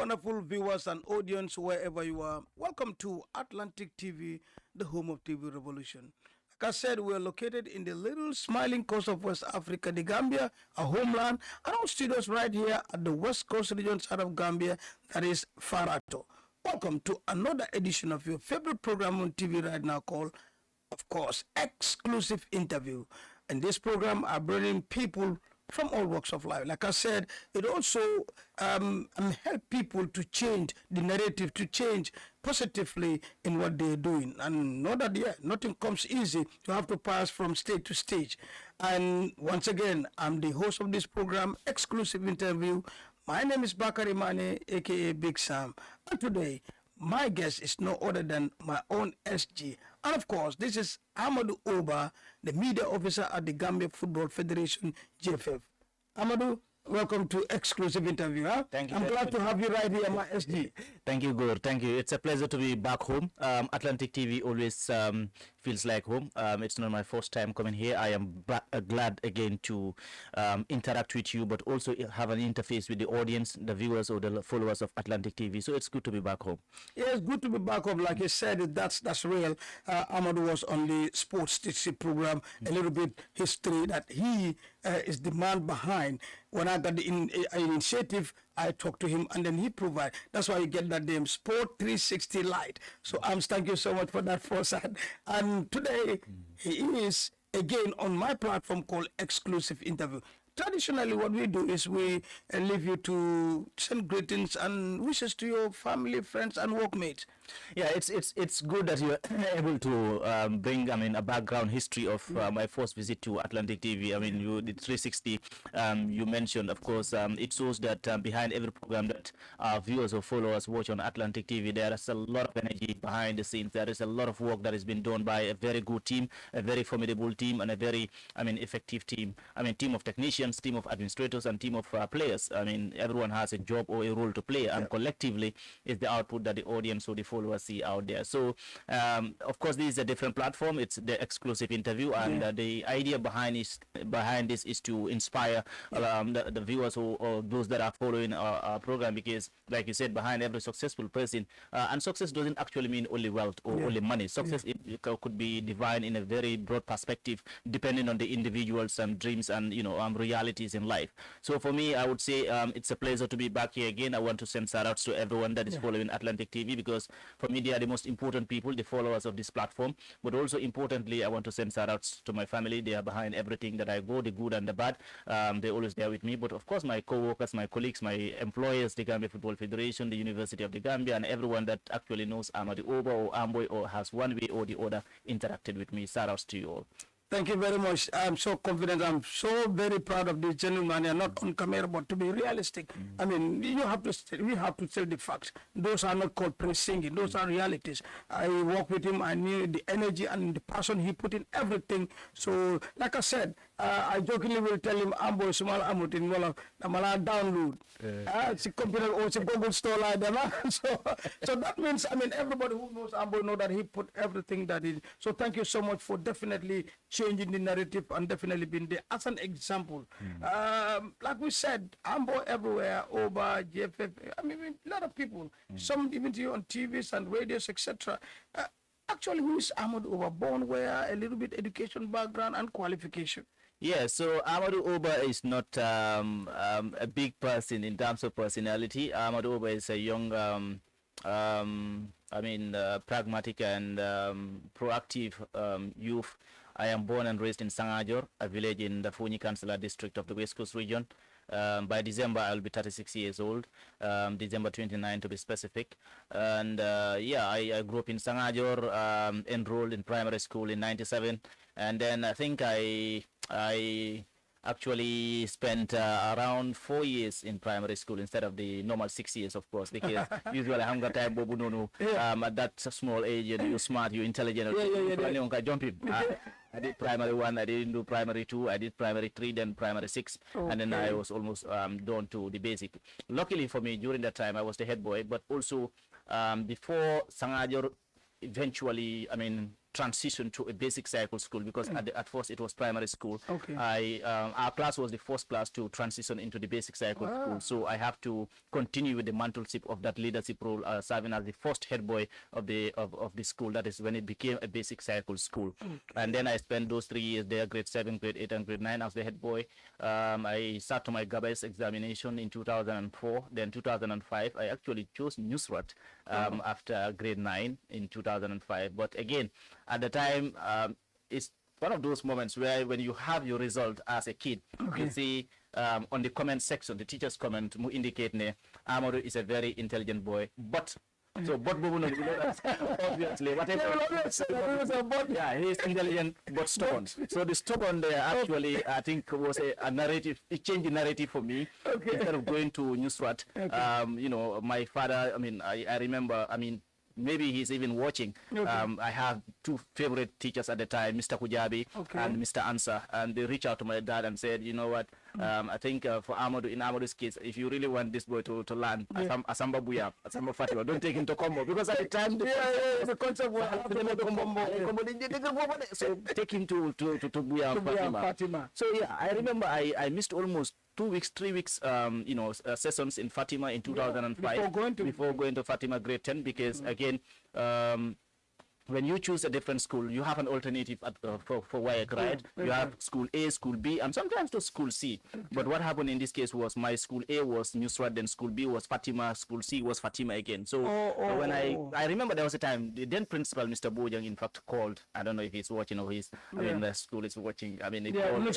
wonderful viewers and audience wherever you are. Welcome to Atlantic TV, the home of TV revolution. Like I said, we are located in the little smiling coast of West Africa, the Gambia, our homeland, and our studios right here at the West Coast region side of Gambia, that is Farato. Welcome to another edition of your favorite program on TV right now called, of course, Exclusive Interview. In this program, I bring in people from all walks of life. Like I said, it also help people to change the narrative, to change positively in what they're doing. And know that, nothing comes easy. You have to pass from stage to stage. And once again, I'm the host of this program, Exclusive Interview. My name is Bakary Manneh, aka Big Sam. And today, my guest is no other than my own SG. And of course, this is Amadou Oba, the media officer at the Gambia Football Federation, GFF. Amadou, welcome to Exclusive Interview. Huh? Thank you. I'm glad to have you right here, my SG. Thank you, Gore. Thank you. It's a pleasure to be back home. Atlantic TV always feels like home. It's not my first time coming here. I am glad again to interact with you, but also have an interface with the audience, the viewers or the followers of Atlantic TV. So it's good to be back home. Yeah, it's good to be back home. Like you said, that's real. Amadou was on the sports statistics program. A little bit history that he is the man behind. When I got the initiative, I talked to him and then he provided. That's why you get that name, Sport 360 Light. So thank you so much for that foresight. And today he is again on my platform called Exclusive Interview. Traditionally, what we do is we leave you to send greetings and wishes to your family, friends, and workmates. Yeah, it's good that you're able to bring, a background history of my first visit to Atlantic TV. You did 360. You mentioned, of course, it shows that behind every program that our viewers or followers watch on Atlantic TV, there is a lot of energy behind the scenes. There is a lot of work that has been done by a very good team, a very formidable team, and a very, effective team. Team of technicians, team of administrators, and team of players. Everyone has a job or a role to play, and collectively is the output that the audience or the followers see out there. So of course, this is a different platform. It's the Exclusive Interview, and the idea behind this is to inspire the viewers or those that are following our program, because like you said, behind every successful person, and success doesn't actually mean only wealth or only money. Success it could be defined in a very broad perspective, depending on the individual's dreams and realities in life. So for me, I would say it's a pleasure to be back here again. I want to send shout outs to everyone that is following Atlantic TV, because for me they are the most important people, the followers of this platform. But also importantly, I want to send shout outs to my family. They are behind everything that I go, the good and the bad. They're always there with me. But of course, my co-workers, my colleagues, my employers, the Gambia Football Federation, the University of the Gambia, and everyone that actually knows Amadou Oba or Amboy or has one way or the other interacted with me. Shout outs to you all. Thank you very much. I'm so confident. I'm so very proud of this gentleman. And not on camera, but to be realistic. We have to tell the facts. Those are not called praise singing. Those are realities. I work with him. I knew the energy and the passion he put in everything. So, like I said, I jokingly will tell him, "Ambo small amut in wala namala download." It's a computer or it's a Google store like that. So that means everybody who knows Ambo know that he put everything that in. So thank you so much for definitely changing the narrative and definitely being there as an example. Like we said, Ambo everywhere, Oba, GFF, a lot of people, some even to you on TVs and radios, etc. Actually, who is Amadou Oba? Born where, a little bit education background and qualification. Yeah, so Amadou Oba is not a big person in terms of personality. Amadou Oba is a young pragmatic and proactive youth. I am born and raised in Sangajor, a village in the Funi Councillor district of the West Coast region. By December, I'll be 36 years old, December 29 to be specific. And I grew up in Sangajor, enrolled in primary school in 97. And then I think I actually spent around 4 years in primary school instead of the normal 6 years, of course, because usually I'm got time at that small age, you're smart, you're intelligent. I did primary 1, I didn't do primary 2, I did primary 3, then primary 6, and then I was almost done to the basic. Luckily for me, during that time, I was the head boy, but also before Sangajor eventually, transition to a basic cycle school because at first it was primary school. Okay. Our class was the first class to transition into the basic cycle school. So I have to continue with the mantleship of that leadership role, serving as the first head boy of the school. That is when it became a basic cycle school. And then I spent those 3 years there, grade 7, grade 8, and grade 9 as the head boy. I sat to my GABA's examination in 2004. Then 2005, I actually chose Nusrat after grade 9 in 2005. But again, at the time, it's one of those moments where when you have your result as a kid, you see on the comment section, the teacher's comment mu indicate ne Amadou is a very intelligent boy, but so but obviously whatever yeah, he's intelligent but stubborn. So the stubborn there actually I think was a narrative. It changed the narrative for me. Instead of going to Nusrat, you know, my father, I mean, I remember, I mean, maybe he's even watching. I have two favorite teachers at the time, Mr. Kujabi and Mr. Ansa, and they reached out to my dad and said, you know what, I think for Amadou, in Amadou's case, if you really want this boy to learn Asamba Buya, Asamba Fatima, don't take him to Combo, because at the time the concept was so take him to Buya and Fatima. So yeah, I remember I missed almost 2 weeks, 3 weeks, you know, sessions in Fatima in 2005 before going to Fatima grade 10, because again, when you choose a different school, you have an alternative for WAEC, right? You have school A, school B, and sometimes to school C. But what happened in this case was my school A was Nusrat, then school B was Fatima, school C was Fatima again. So when I remember there was a time, the then principal, Mr. Bojang, in fact called, I don't know if he's watching or he's, I mean, the school is watching. I mean, he called,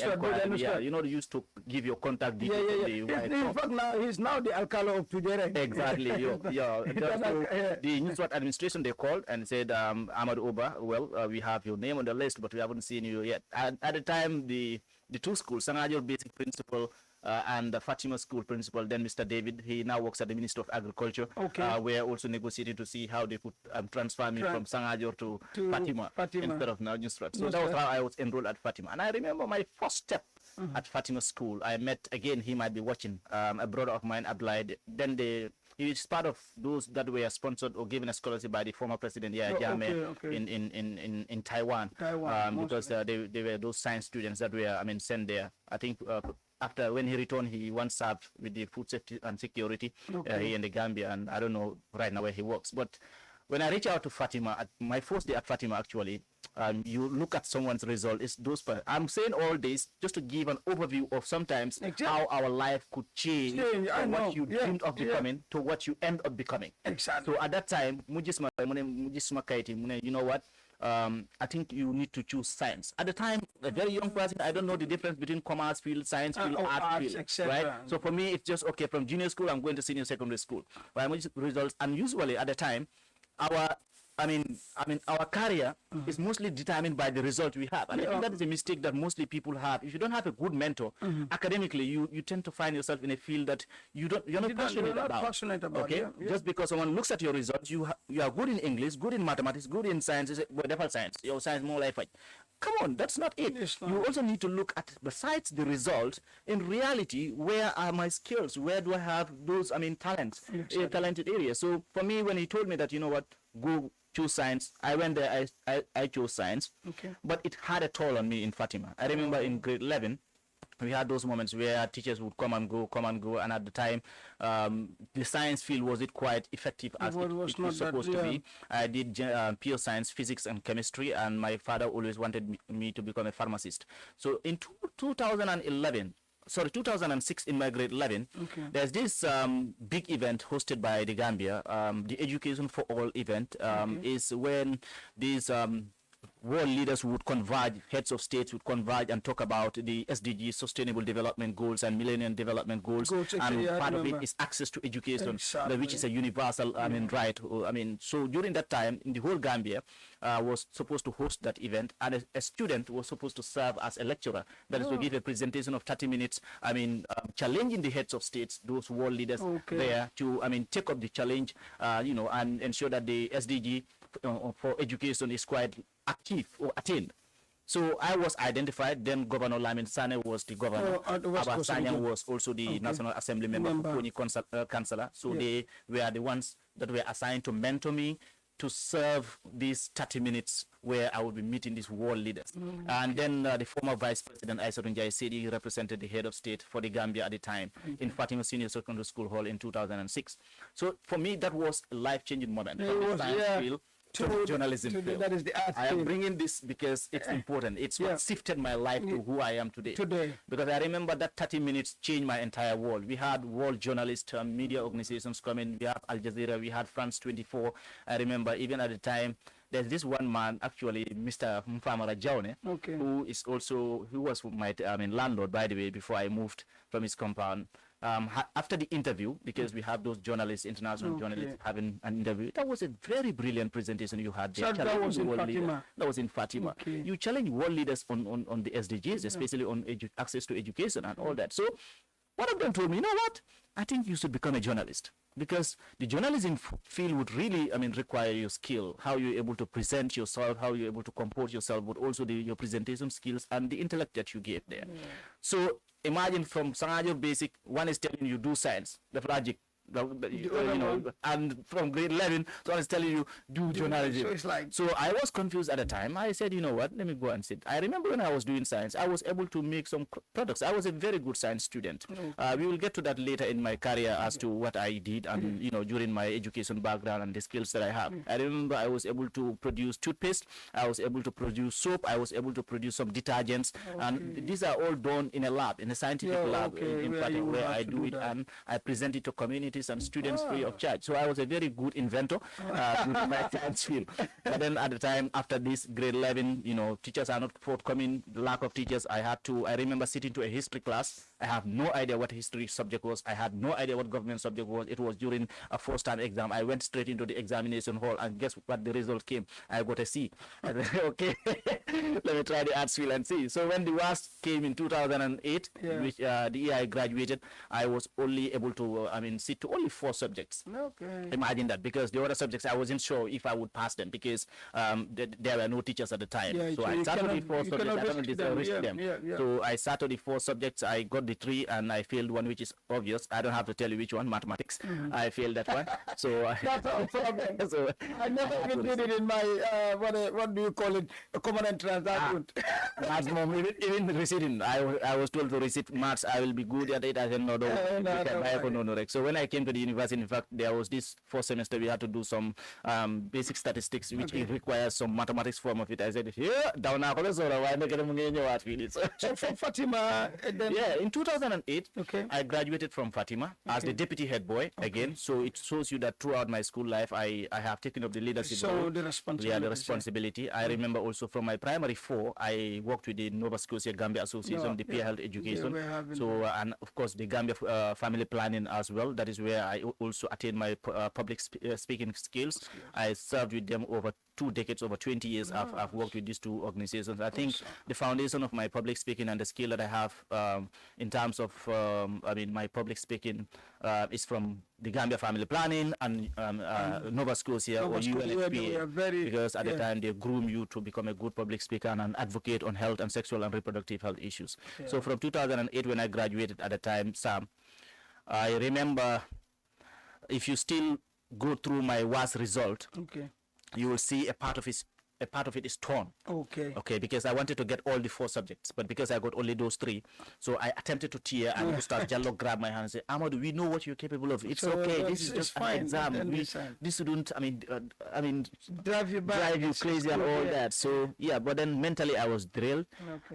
yeah, you know, they used to give your contact details. In fact, now he's now the alcalde of Tujere. Exactly, So the Nusrat administration, they called and said, Amadou Oba, well, we have your name on the list, but we haven't seen you yet. And at the time, the two schools, Sangajor Basic Principal and the Fatima School Principal, then Mr. David, he now works at the Ministry of Agriculture. We're also negotiating to see how they could transfer me from Sangajor to Fatima instead of now Nusrat. So that was how I was enrolled at Fatima. And I remember my first step at Fatima School. I met, again, he might be watching, a brother of mine, Abdullah. Then he is part of those that were sponsored or given a scholarship by the former president Yahya Jammeh in Taiwan, because they were those science students that were, I mean, sent there. I think after when he returned, he once served with the food safety and security here in the Gambia, and I don't know right now where he works. But when I reach out to Fatima, at my first day at Fatima, actually, you look at someone's result. It's those. I'm saying all this just to give an overview of sometimes how our life could change from what you dreamed of becoming to what you end up becoming. Exactly. So at that time, you know what? I think you need to choose science. At the time, a very young person, I don't know the difference between commerce field, science field, art field, right? So for me, it's just, okay, from junior school, I'm going to senior secondary school. Results, and usually at the time, our career is mostly determined by the result we have. And I think that is a mistake that mostly people have. If you don't have a good mentor, academically, you tend to find yourself in a field that you're not passionate about. Okay? Just because someone looks at your results, you are good in English, good in mathematics, good in science, whatever science, your science more life. Come on, that's not it. You also need to look at, besides the result, in reality, where are my skills? Where do I have those, talents, talented areas? So for me, when he told me that, you know what, go choose science, I went there, I chose science. But it had a toll on me in Fatima. I remember in grade 11, we had those moments where teachers would come and go, and at the time, the science field wasn't quite effective as it was supposed to be. I did pure science, physics, and chemistry, and my father always wanted me to become a pharmacist. So in 2006 in my grade 11, there's this big event hosted by the Gambia. The Education for All event is when these world leaders would converge, heads of states would converge and talk about the SDGs, Sustainable Development Goals, and Millennium Development Goals. And part of it is access to education, which is a universal, right. So during that time, in the whole Gambia, was supposed to host that event, and a student was supposed to serve as a lecturer. That is to give a presentation of 30 minutes, challenging the heads of states, those world leaders there, to, take up the challenge, and ensure that the SDG for education is quite active or attained. So I was identified. Then Governor Lamin Sane was the governor. Abba Sanyang was also the National Assembly member, Councillor. So they were the ones that were assigned to mentor me, to serve these 30 minutes where I would be meeting these world leaders. And then the former Vice President Aissatou Njie said he represented the head of state for the Gambia at the time in Fatima Senior Secondary School Hall in 2006. So for me, that was a life-changing moment. From the science field to the journalism field. That is the art I am field. bringing this because it's important. It's what shifted my life to who I am today. Because I remember that 30 minutes changed my entire world. We had world journalists, media organizations coming. We had Al Jazeera, we had France 24. I remember even at the time, there's this one man, actually, Mr. Mfamara Jaune, who is also, who was my landlord, by the way, before I moved from his compound. After the interview, because we have those journalists, international journalists having an interview, that was a very brilliant presentation you had there. So that was in Fatima. That was in Fatima. You challenge world leaders on the SDGs, especially on access to education and all that. So one of them told me, you know what? I think you should become a journalist, because the journalism field would really, require your skill, how you're able to present yourself, how you're able to comport yourself, but also your presentation skills and the intellect that you gave there. So imagine from Sangajo Basic, one is telling you do science, the logic, and from grade 11, someone is telling you do journalism. So it's like, so I was confused at the time. I said, you know what, let me go and sit. I remember when I was doing science, I was able to make some products. I was a very good science student. We will get to that later in my career as to what I did and during my education background and the skills that I have. I remember I was able to produce toothpaste, I was able to produce soap, I was able to produce some detergents, and these are all done in a lab, in a scientific lab in Fatima, where I do it and I present it to communities and students free of charge. So I was a very good inventor in my science field. But then at the time, after this grade 11, teachers are not forthcoming, lack of teachers. I remember sitting to a history class. I have no idea what history subject was. I had no idea what government subject was. It was during a first-time exam. I went straight into the examination hall, and guess what the result came? I got a C. I said, okay, let me try the arts field and see. So when the WAS came in 2008, which the year I graduated, I was only able to, sit to only 4 subjects. Imagine that, because the other subjects I wasn't sure if I would pass them, because there were no teachers at the time. So I started with 4 subjects. I don't risk them. So I started with 4 subjects. I got the 3 and I failed one, which is obvious. I don't have to tell you which one, mathematics. I failed that one. So that's a problem. So I never even did it in my what do you call it, a common entrance. Even reciting, I was told to recite maths. I will be good at it. I said no. So when I came to the university, in fact, there was this 4th semester we had to do some basic statistics, which requires some mathematics form of it. I said, down now. So from Fatima, then in 2008, I graduated from Fatima as the deputy head boy again. So it shows you that throughout my school life, I have taken up the leadership role. The responsibility. I remember also from my primary 4, I worked with the Nova Scotia Gambia Association, the peer health education. So and of course the Gambia family planning as well. That is where I also attained my public speaking skills. I served with them over 2 decades, over 20 years. I've worked with these 2 organizations. I think the foundation of my public speaking and the skill that I have in terms of my public speaking is from the Gambia Family Planning and Nova Scotia or UNFPA, because at the time they groom you to become a good public speaker and an advocate on health and sexual and reproductive health issues. So from 2008, when I graduated at the time, Sam, I remember, if you still go through my WAS result, you will see a part of it is torn. Because I wanted to get all the 4 subjects, but because I got only those 3, so I attempted to tear, and Ustaz Jallo grabbed my hand and said, Amadou, we know what you're capable of. It's okay. This is just an exam. This shouldn't, drive you crazy and all that. So but then mentally I was drilled.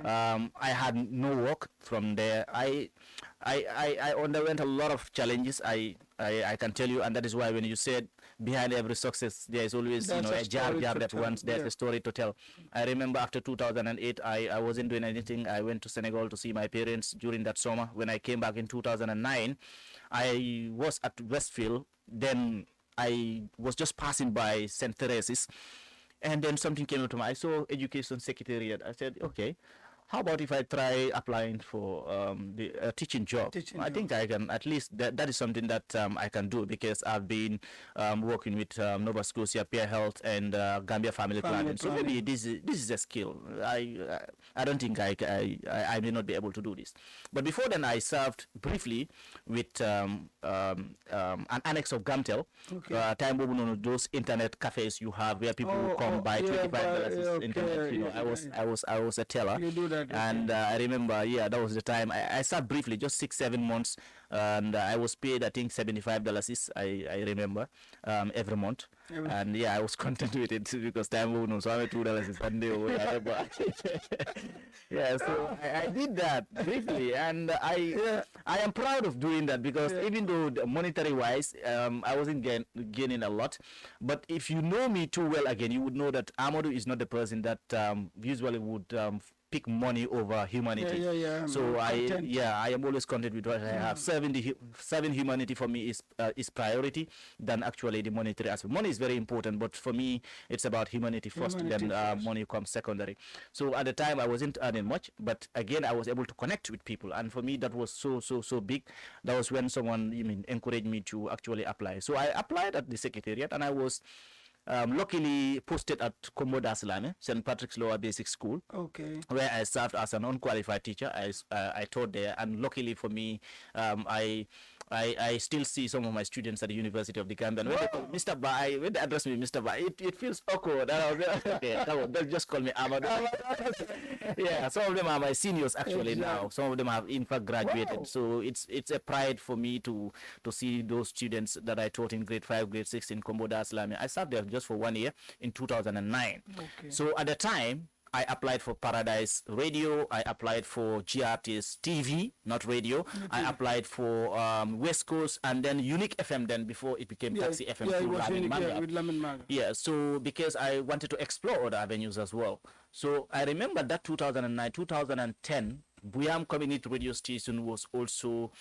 I had no work from there. I underwent a lot of challenges. I can tell you, and that is why when you said behind every success there is always a job that once there's a story to tell. I remember after 2008, I wasn't doing anything. I went to Senegal to see my parents during that summer. When I came back in 2009, I was at Westfield. Then I was just passing by St. Therese's, and then something came up to me. I saw Education Secretariat. I said, okay, how about if I try applying for the teaching job? Teaching I job. think I can at least that is something that I can do because I've been working with Nova Scotia Peer Health and Gambia Family Planning. So maybe this is a skill. I don't think I may not be able to do this. But before then, I served briefly with an annex of Gamtel. Okay. Time those internet cafes you have where people come buy $25 internet. You know, I was a teller. You do that. And I remember, yeah, that was the time I sat briefly, just 6 7 months, and I was paid I think $75 is I remember every month. And yeah, I was content with it because time won't know, so I'm $2 a Sunday or whatever. Yeah, so I did that briefly, and I am proud of doing that because even though monetary wise, I wasn't gaining a lot, but if you know me too well again, you would know that Amadou is not the person that usually would pick money over humanity. So I am always content with what I have. Serving humanity for me is priority than actually the monetary aspect. Money is very important, but for me it's about humanity first. Then money comes secondary. So at the time I wasn't earning much, but again I was able to connect with people, and for me that was so big. That was when someone encouraged me to actually apply. So I applied at the secretariat, and I was luckily posted at Kombo Dasilame, St. Patrick's Lower Basic School, where I served as an unqualified teacher. I taught there, and luckily for me, I still see some of my students at the University of the Gambia. And when they call Mr. Ba, when they address me Mr. Ba, it feels awkward. They'll just call me Amadou. Yeah, some of them are my seniors actually now. Some of them have in fact graduated. So it's a pride for me to see those students that I taught in grade 5, grade 6 in Kombo Dasilame. I served there just for 1 year in 2009. So at the time, I applied for Paradise Radio. I applied for GRT's TV, not radio. I applied for West Coast, and then Unique FM then before it became Taxi FM. Yeah, it was Unique, with Lamin Maga. Yeah, so because I wanted to explore other avenues as well. So I remember that 2009, 2010, Buyam Community Radio Station was also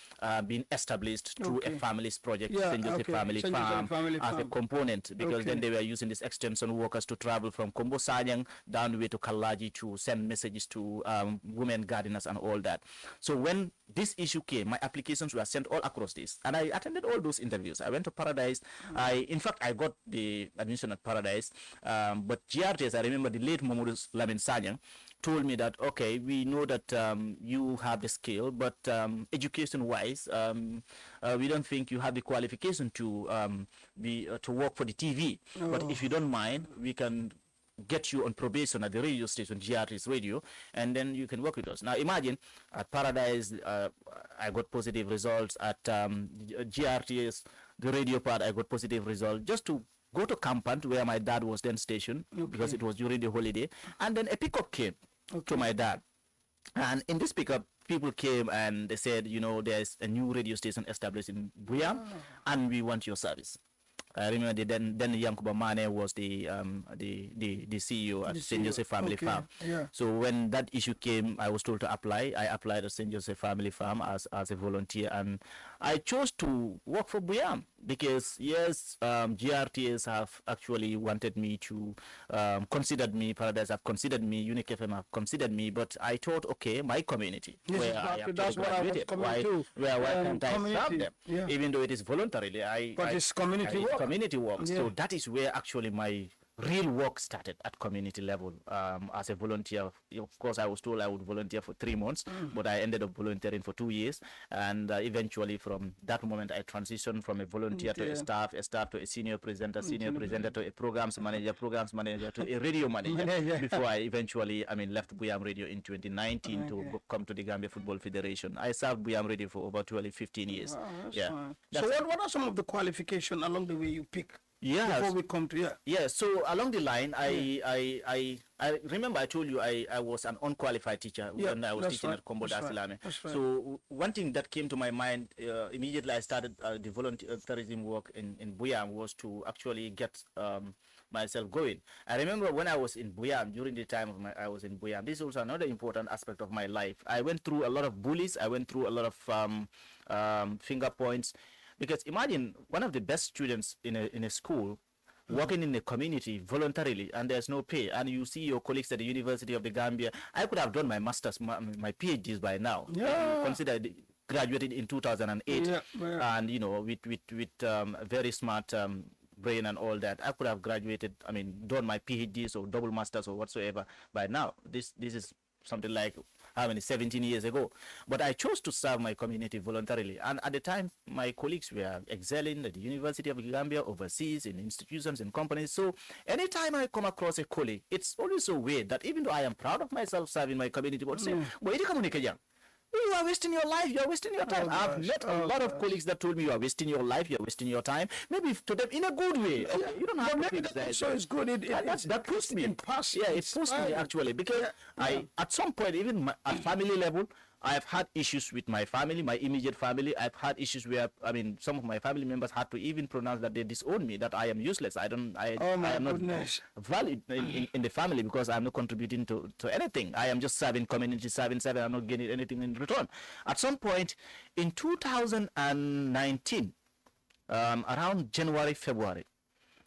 being established through a family's project, St. Joseph Family Farm, as a component, because then they were using these extension workers to travel from Kombo Sanyang down the way to Kalaji to send messages to women gardeners and all that. So when this issue came, my applications were sent all across this, and I attended all those interviews. I went to Paradise. In fact, I got the admission at Paradise, but GRTS, I remember the late Momodou Lamin Sanyang told me that, okay, we know that you have the skill, but education-wise, we don't think you have the qualification to work for the TV. But if you don't mind, we can get you on probation at the radio station, GRT's radio, and then you can work with us. Now imagine at Paradise, I got positive results. At GRT's, the radio part, I got positive results. Just to go to Campant, where my dad was then stationed, because it was during the holiday, and then a pickup came to my dad. And in this pickup, people came and they said, you know, there's a new radio station established in Buyam, and we want your service. I remember then Yankuba Manneh was the CEO at St. Joseph Family Farm. So when that issue came, I was told to apply. I applied at St. Joseph Family Farm as a volunteer, and I chose to work for Buyam because yes, GRTS have actually wanted me to considered me. Paradise have considered me. Unique FM have considered me, but I thought, okay, my community where I am graduated, why can't I serve them? Even though it is voluntarily, but it's community work. Community work. So that is where actually my real work started, at community level, as a volunteer. Of course, I was told I would volunteer for 3 months, but I ended up volunteering for 2 years, and eventually from that moment I transitioned from a volunteer to a staff to a senior presenter to a programs manager to a radio manager before I eventually left Buyam Radio in 2019 to come to the Gambia Football Federation. I served Buyam Radio for over 15 years. So what are some of the qualifications along the way you pick? Before we come to so along the line, I remember I told you I was an unqualified teacher when I was teaching at Kombo Dasilame. So one thing that came to my mind immediately I started the volunteerism work in Buyam was to actually get myself going. I remember when I was in Buyam, during the time I was in Buyam, this is also another important aspect of my life. I went through a lot of bullies. I went through a lot of finger points. Because imagine one of the best students in a school working in the community voluntarily, and there's no pay, and you see your colleagues at the University of the Gambia. I could have done my masters, my PhDs by now. Yeah. Consider graduated in 2008, Yeah, yeah. and with very smart brain and all that, I could have graduated. I mean, done my PhDs or double masters or whatsoever by now. This is something like how many 17 years ago, but I chose to serve my community voluntarily, and at the time my colleagues were excelling at the University of Gambia, overseas, in institutions and companies. So anytime I come across a colleague, it's always so weird that even though I am proud of myself serving my community, but say, "Boy, you are wasting your life, you are wasting your time." I've met a lot of colleagues that told me, "You are wasting your life, you are wasting your time." Maybe to them in a good way. Okay, you don't have to maybe criticize. so it's good. That pushed me. In past, Yeah, it pushed me actually, because I, at some point, even at family level, I've had issues with my family, my immediate family. I've had issues where, I mean, some of my family members had to even pronounce that they disown me, that I am useless. I am not valid in the family because I'm not contributing to anything. I am just serving community, serving. I'm not getting anything in return. At some point in 2019, around January, February,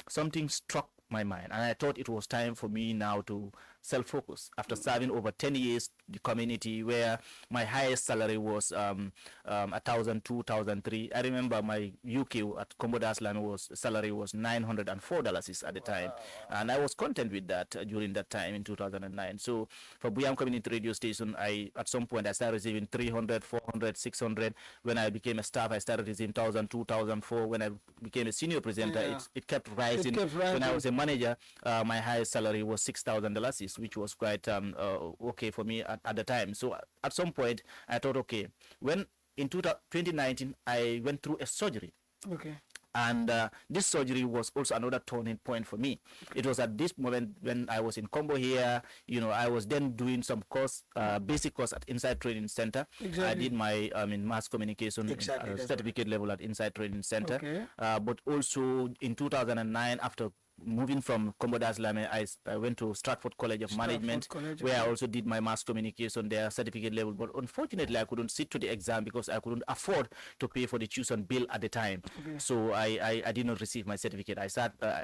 something struck my mind, and I thought it was time for me now to self-focus after serving over 10 years the community, where my highest salary was 1,000, 2,003. I remember my UQ at Comodas Land salary was $904 at the time, and I was content with that during that time in 2009. So for Buyam Community Radio Station, at some point I started receiving 300, 400, 600. When I became a staff, I started receiving 1,000, 2,004. When I became a senior presenter, it kept rising. When I was a manager, my highest salary was $6,000, which was quite okay for me at the time. So at some point I thought, okay, when in 2019 I went through a surgery. Okay. And this surgery was also another turning point for me. It was at this moment when I was in Combo here, I was then doing some course, basic course at Inside Training Center. Exactly. I did my mass communication certificate level at Inside Training Center. Okay. But also in 2009, after moving from Comodas Lame, I went to Stratford College of Management, where I also did my mass communication there, certificate level. But unfortunately, I couldn't sit to the exam because I couldn't afford to pay for the tuition bill at the time. Okay. So I did not receive my certificate. I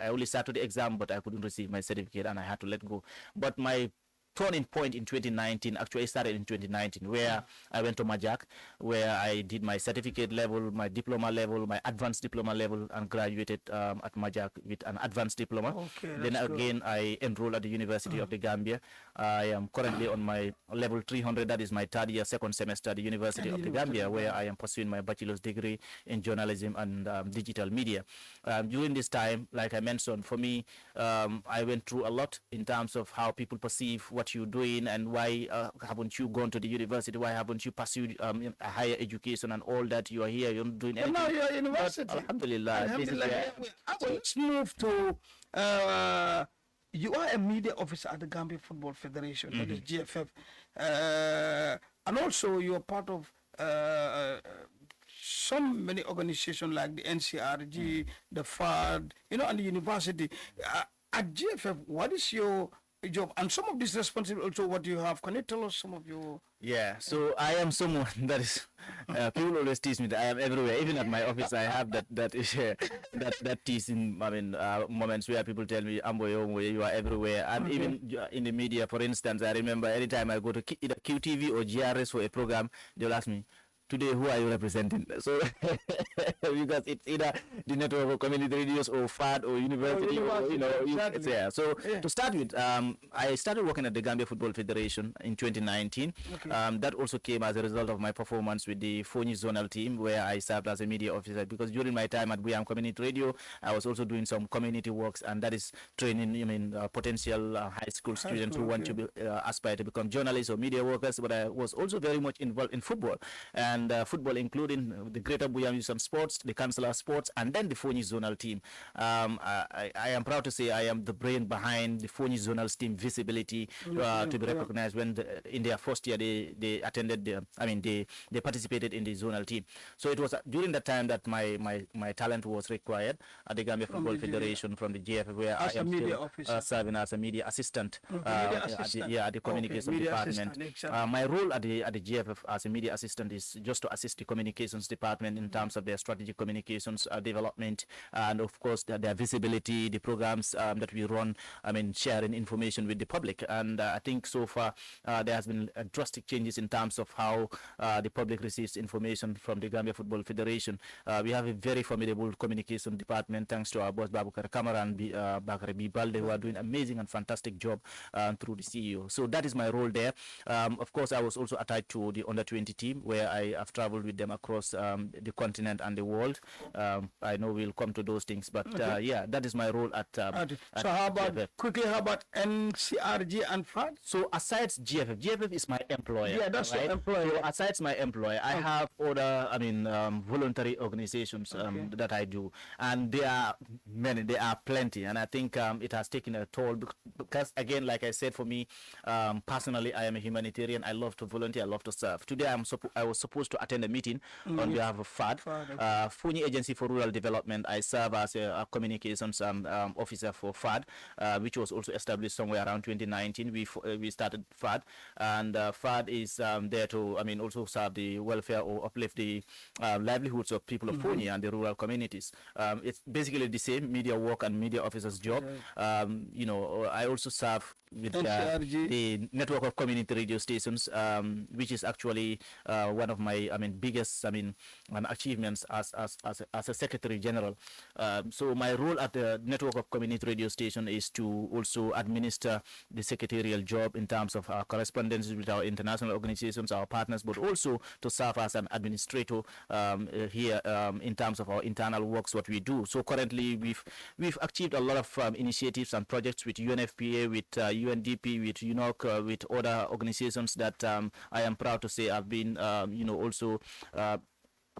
only sat to the exam, but I couldn't receive my certificate, and I had to let go. But my turning point in 2019 actually started in 2019, where I went to Majak, where I did my certificate level, my diploma level, my advanced diploma level, and graduated at Majak with an advanced diploma. Okay, then again, I enrolled at the University of the Gambia. I am currently on my level 300, that is my third year, second semester at the University of the Gambia, where I am pursuing my bachelor's degree in journalism and digital media. During this time, like I mentioned, for me, I went through a lot in terms of how people perceive what you're doing, and why haven't you gone to the university, why haven't you pursued a higher education and all that. You are here, you're not doing anything. But now you're at university. But, Alhamdulillah. Let's move to you are a media officer at the Gambia Football Federation, that is GFF, and also you're part of so many organizations like the NCRG, the FAD, and the university. At GFF, what is your job, and some of this responsibility also what you have? Can you tell us some of your? Yeah, so I am someone that is people always tease me that I am everywhere. Even at my office, I have that teasing. I mean, moments where people tell me, "Amboyo, you are everywhere." And even in the media, for instance, I remember anytime I go to either QTV or GRS for a program, they'll ask me, "Today, who are you representing?" So because it's either the network of community radios or FAD or university, exactly. yeah. So to start with, I started working at the Gambia Football Federation in 2019. Okay. That also came as a result of my performance with the Fonyi zonal team, where I served as a media officer, because during my time at Buyam Community Radio, I was also doing some community works, and that is training potential high school students who want to aspire to become journalists or media workers. But I was also very much involved in football, and football including the Greater Buyam Youth Sports, the Councillor Sports, and then the Fonyi zonal team. I am proud to say I am the brain behind the Fonyi zonal team visibility to be recognized. When in their first year they attended they participated in the zonal team. So it was during that time that my talent was required at the Gambia Football Federation from the GFF, where I am still serving as a media assistant, at the communication department. My role at the GFF as a media assistant is just just to assist the communications department in terms of their strategic communications development, and of course their visibility, the programs that we run, sharing information with the public. And I think so far there has been drastic changes in terms of how the public receives information from the Gambia Football Federation. We have a very formidable communication department, thanks to our boss Babukar Kamara and Bakary Balde, who are doing amazing and fantastic job through the CEO. So that is my role there. Of course, I was also attached to the under-20 team, where I have traveled with them across the continent and the world. I know we'll come to those things, but yeah, that is my role at so how about GFF. quickly? How about NCRG and FAD? So aside GFF is my employer. Yeah, that's right? your employer. So aside my employer, I have other, voluntary organizations that I do, and there are many, there are plenty, and I think it has taken a toll because, again, like I said, for me personally, I am a humanitarian. I love to volunteer. I love to serve. Today, I was supposed to attend a meeting on behalf of FAD, Funi Agency for Rural Development. I serve as a communications officer for FAD, which was also established somewhere around 2019. We started FAD, and FAD is there to, also serve the welfare or uplift the livelihoods of people of Funi and the rural communities. It's basically the same media work and media officer's job. I also serve with the network of community radio stations, which is actually one of my biggest achievements as a secretary general. So my role at the network of community radio station is to also administer the secretarial job in terms of our correspondence with our international organizations, our partners, but also to serve as an administrator here in terms of our internal works, what we do. So currently we've achieved a lot of initiatives and projects with UNFPA, with UNDP, with UNOC, with other organizations that I am proud to say have been also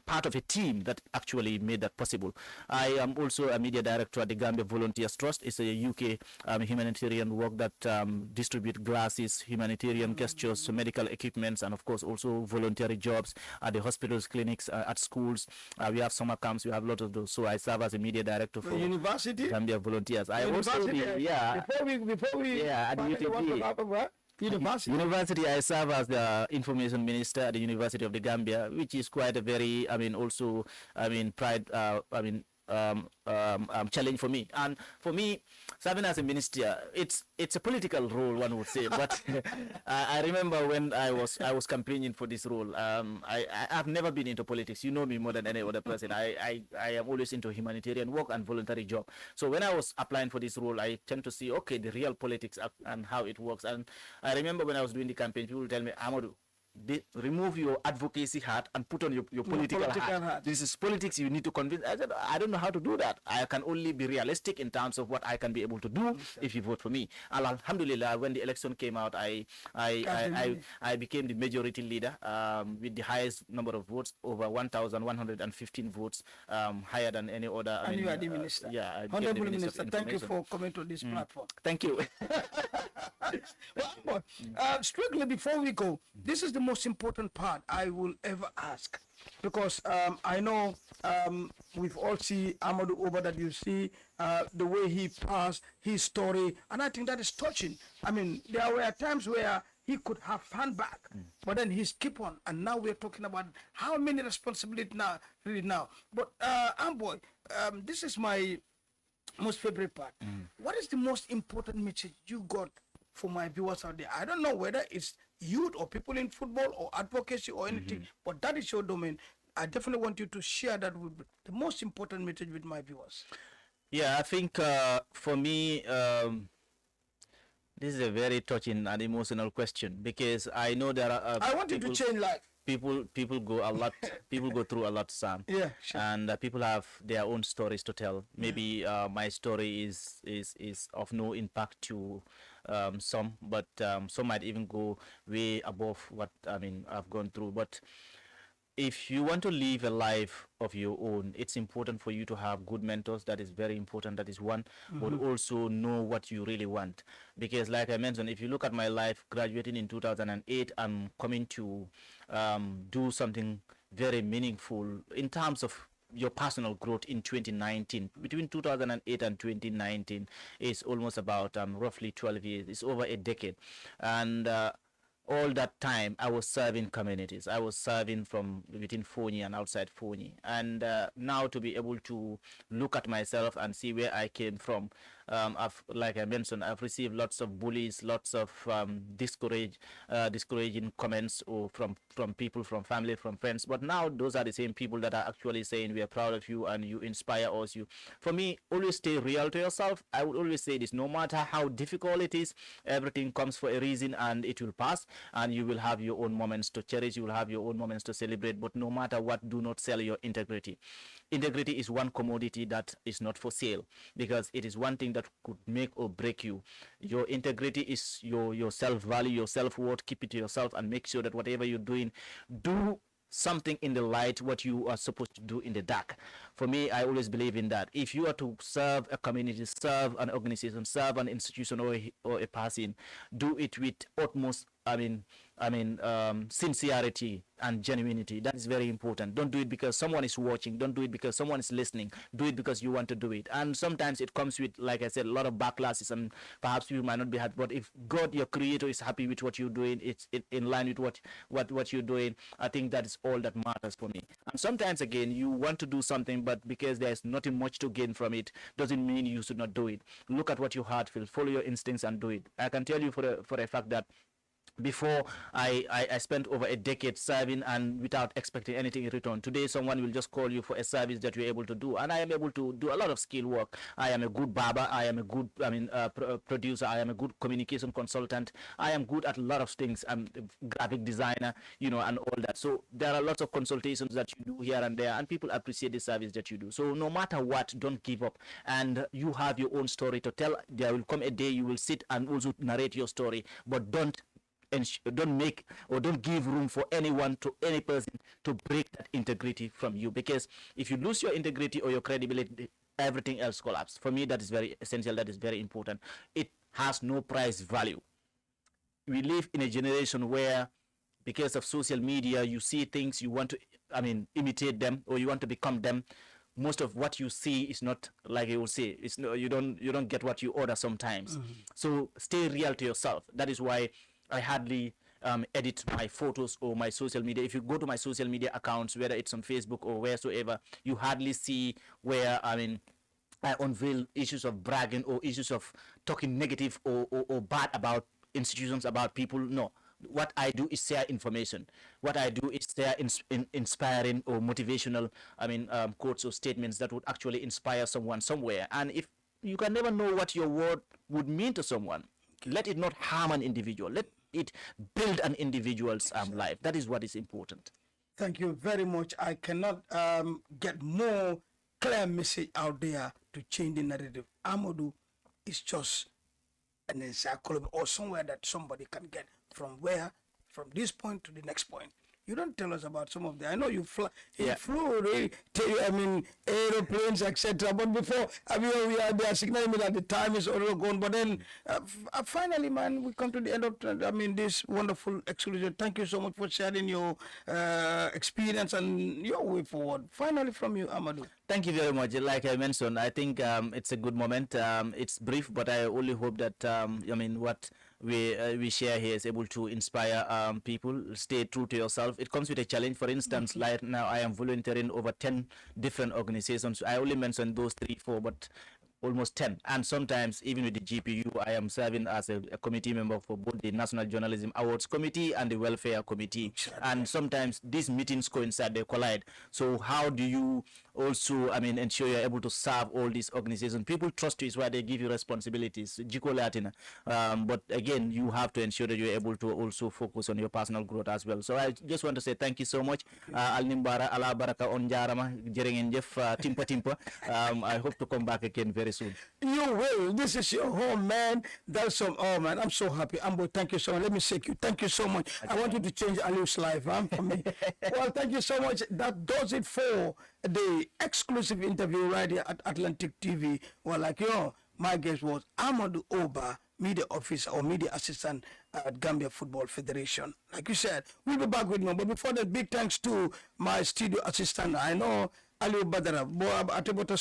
part of a team that actually made that possible. I am also a media director at the Gambia Volunteers Trust. It's a UK humanitarian work that distribute glasses, humanitarian gestures, medical equipments, and of course also voluntary jobs at the hospitals, clinics, at schools. We have summer camps. We have a lot of those. So I serve as a media director for university. Gambia Volunteers. I also before we at the UTD. University, I serve as the information minister at the University of the Gambia, which is quite a very, pride, challenge for me. And for me, serving as a minister, it's a political role, one would say. But I remember when I was campaigning for this role. I've never been into politics. You know me more than any other person. I am always into humanitarian work and voluntary job. So when I was applying for this role, I tend to see, okay, the real politics and how it works. And I remember when I was doing the campaign, people would tell me, Amadou, remove your advocacy hat and put on your political hat. This is politics. You need to convince. I said, I don't know how to do that. I can only be realistic in terms of what I can be able to do if you vote for me. And alhamdulillah, when the election came out, I became the majority leader with the highest number of votes, over 1,115 votes, higher than any other. And you are the minister. Yeah, Honorable Minister, thank you for coming to this platform. Thank you. Strictly before we go, this is the most important part I will ever ask, because I know we've all seen Amadou over that. You see the way he passed his story, and I think that is touching. There were times where he could have hand back, but then he's keep on, and now we're talking about how many responsibilities now, really now. But Amboy, this is my most favorite part. What is the most important message you got for my viewers out there? I don't know whether it's youth or people in football or advocacy or anything, but that is your domain. I definitely want you to share that with the most important message with my viewers. Yeah, I think for me, this is a very touching and emotional question, because I know there are. I want you to change life. People go a lot. People go through a lot, Sam. Yeah, sure. And people have their own stories to tell. Maybe my story is of no impact to some, but some might even go way above what I've gone through. But if you want to live a life of your own, it's important for you to have good mentors. That is very important. That is one. But also know what you really want. Because like I mentioned, if you look at my life, graduating in 2008, I'm coming to do something very meaningful in terms of your personal growth in 2019. Between 2008 and 2019 is almost about roughly 12 years. It's over a decade. And all that time I was serving communities. I was serving from within Foni and outside Foni. And now to be able to look at myself and see where I came from, like I mentioned, I've received lots of bullies, lots of discouraging comments or from people, from family, from friends. But now those are the same people that are actually saying we are proud of you and you inspire us. For me, always stay real to yourself. I would always say this: no matter how difficult it is, everything comes for a reason and it will pass. And you will have your own moments to cherish. You will have your own moments to celebrate. But no matter what, do not sell your integrity. Integrity is one commodity that is not for sale, because it is one thing that could make or break you. Your integrity is your self-value, your self-worth. Keep it to yourself and make sure that whatever you're doing, do something in the light what you are supposed to do in the dark. For me, I always believe in that. If you are to serve a community, serve an organization, serve an institution or a person, do it with utmost sincerity and genuinity. That is very important. Don't do it because someone is watching. Don't do it because someone is listening. Do it because you want to do it. And sometimes it comes with, like I said, a lot of backlashes, and perhaps you might not be happy. But if God, your creator, is happy with what you're doing, it's in line with what you're doing, I think that is all that matters for me. And sometimes, again, you want to do something, but because there's nothing much to gain from it, doesn't mean you should not do it. Look at what your heart feels, follow your instincts and do it. I can tell you for a fact that before I spent over a decade serving and without expecting anything in return. Today someone will just call you for a service that you're able to do, and I am able to do a lot of skill work. I am a good barber, I am a good producer, I am a good communication consultant, I am good at a lot of things. I'm a graphic designer, and all that. So there are lots of consultations that you do here and there, and people appreciate the service that you do. So no matter what, don't give up, and you have your own story to tell. There will come a day you will sit and also narrate your story, but don't make or don't give room for anyone, to any person, to break that integrity from you. Because if you lose your integrity or your credibility, everything else collapses. For me, that is very essential. That is very important. It has no price value. We live in a generation where, because of social media, you see things, you want to imitate them, or you want to become them. Most of what you see is not, like you will say, it's no, you don't get what you order sometimes. So stay real to yourself. That is why I hardly edit my photos or my social media. If you go to my social media accounts, whether it's on Facebook or wheresoever, you hardly see where I unveil issues of bragging or issues of talking negative or bad about institutions, about people. No. What I do is share information. What I do is share inspiring or motivational quotes or statements that would actually inspire someone somewhere. And if you can never know what your word would mean to someone, let it not harm an individual. Let it build an individual's life. That is what is important. Thank you very much. I cannot get more clear message out there to change the narrative. Amadou is just an encyclopedia or somewhere that somebody can get from this point to the next point. You don't tell us about some of the. I know you flew, really, aeroplanes, etc. But before, we are there signaling me that the time is already gone. But then, finally, man, we come to the end of this wonderful exclusion. Thank you so much for sharing your experience and your way forward. Finally, from you, Amadou. Thank you very much. Like I mentioned, I think it's a good moment. It's brief, but I only hope that what we share here is able to inspire people. Stay true to yourself. It comes with a challenge. For instance, like now I am volunteering over 10 different organizations. I only mentioned those 3, 4, but almost 10. And sometimes even with the GPU, I am serving as a committee member for both the National Journalism Awards Committee and the Welfare Committee. And sometimes these meetings coincide, they collide. So how do you also ensure you're able to serve all these organizations? People trust you is why they give you responsibilities. But again, you have to ensure that you're able to also focus on your personal growth as well. So I just want to say thank you so much. Al Nimbara, ala baraka on jarama, jeringen jef, timpa. I hope to come back again very soon. You will. This is your home, man. That's some. Oh man, I'm so happy. Ambo, thank you so much. Let me shake you. Thank you so much. I want you to change Aliu's life. For me. Well, thank you so much. That does it for the exclusive interview right here at Atlantic TV. Well, my guest was Amadou Oba, media officer or media assistant at Gambia Football Federation. Like you said, we'll be back with more. But before that, big thanks to my studio assistant. I know Aliou Badara, bo atebota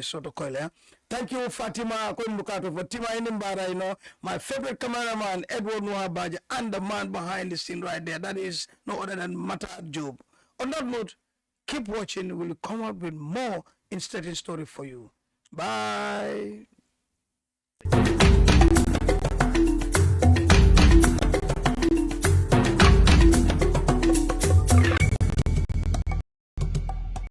soto koile. Thank you, Fatima Konbukato, for Tima Inimbara, my favorite cameraman, Edward Muhabaji, and the man behind the scene right there. That is no other than Mata Job. On that note, keep watching. We'll come up with more interesting story for you. Bye.